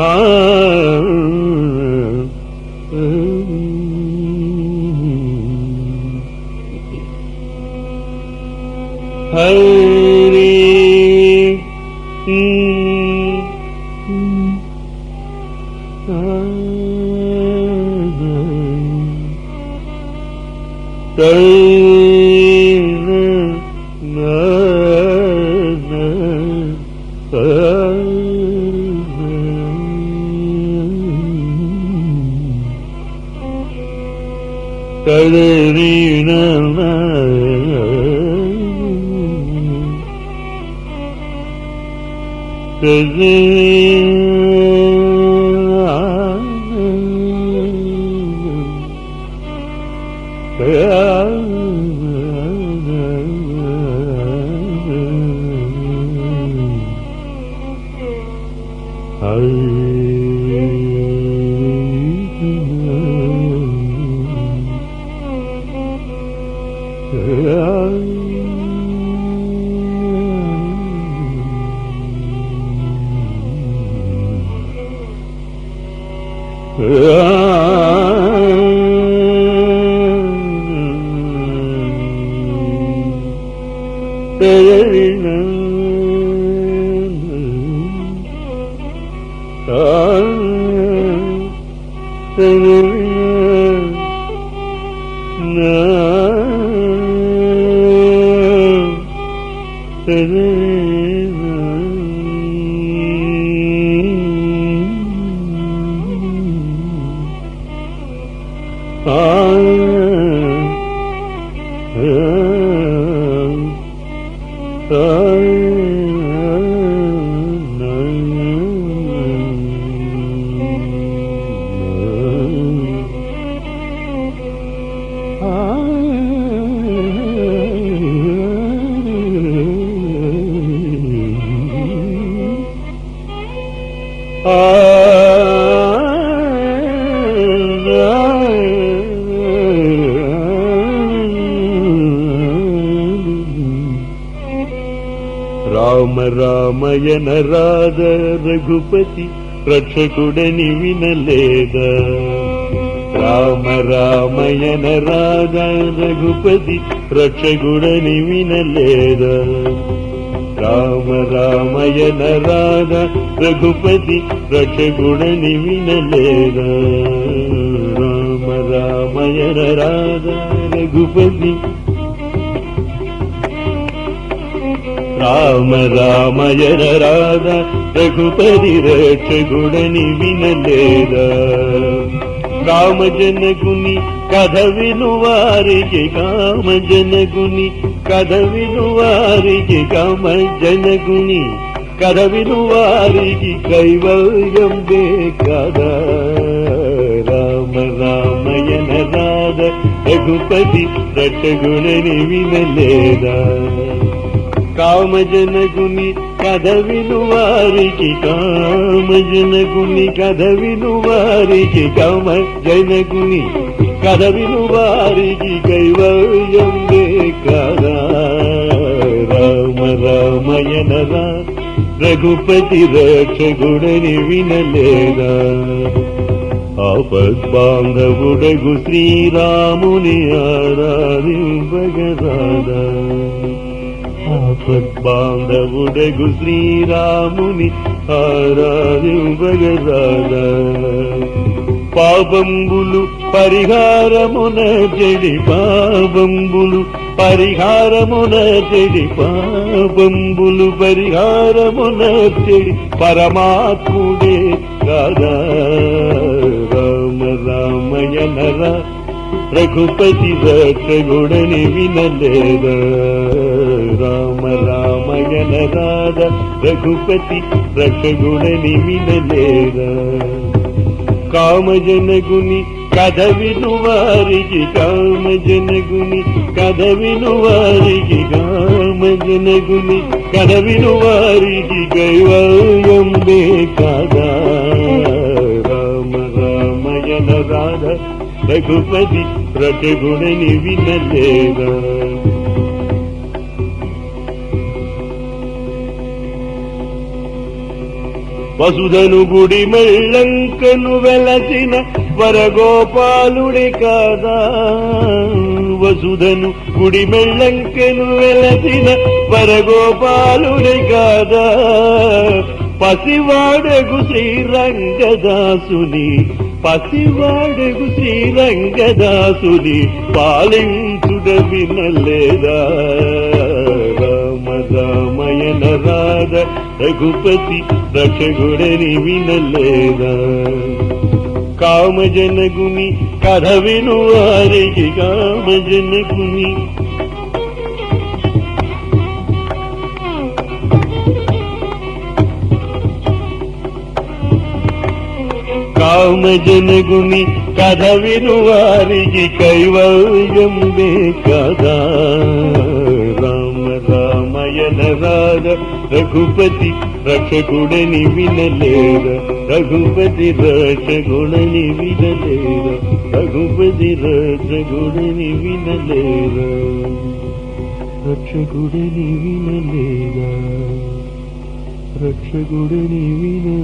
हरि రామయన రాధ రఘుపతి రక్షకుడని వినలేదా రామయన రాధ రఘుపతి రక్షకుడని వినలేదా రామయన రాధ రఘుపతి రక్షకుడని వినలేదా రామయన రాధ రఘుపతి రామయన రాధ రఘుపతి రక్షకుడని వినలేదా కామజనకుని కథ వినువారికి కామజనకుని కథ వినువారికి కామజనకుని కథ వినువారికి కైవల్యం కదా రామయన రాధ రఘుపతి రక్షకుడని వినలేదా కామజనకుని కథ వినువారికి కామజనకుని కథ వినువారికి కామజనకుని కథ వినువారికి కైవల్యం కదా రామయన రఘుపతి రక్షకుడని వినలేదా ఆపద్బాంధవుడగు శ్రీరాముని ఆరాధింపగరాదా ఆపద్బాంధవుడగు శ్రీరాముని ఆరాధింపగరాదా పాపంబులు పరిహారమున చెడి పాపంబులు పరిహారమున చెడి పాపంబులు పరిహారమున చెడి పరమాత్ముడే కదా రామయన రఘుపతి రక్షకుడని వినలేదా రామయన రాధ రఘుపతి రక్షకుడని వినలేదా కామజనకుని కథ వినువారికి కామజనకుని కథ వినువారికి కామజనకుని కథ వినువారికి కైవల్యం కదా రామయన రాధ రఘుపతి రక్షకుడని వినలేదా వసుధను గుడి మెళ్ళంకను వెలసిన వరగోపాలుడి కాదా, వసుధను గుడి మెళ్ళంకను వెలసిన వరగోపాలుడి కాదా, పసివాడగు శ్రీరంగదాసుని, పసివాడగు శ్రీరంగదాసుని పాలించుడ వినలేదా, రామ రామయన రాధ రఘుపతి రక్షగుడని వినలేదా, కామజనగుని కథ విను వారికి కామజనగుని కామజనగుని కథ విను వారికి కైవల్యంబే కదా, రామ రామయన రాధ రఘుపతి రక్షకుడని వినలేదా, రఘుపతి రక్షకుడని వినలేదా, రఘుపతి రక్షకుడని వినలేదా, రక్షకుడని వినలేదా, రక్షకుడని వినలేదా.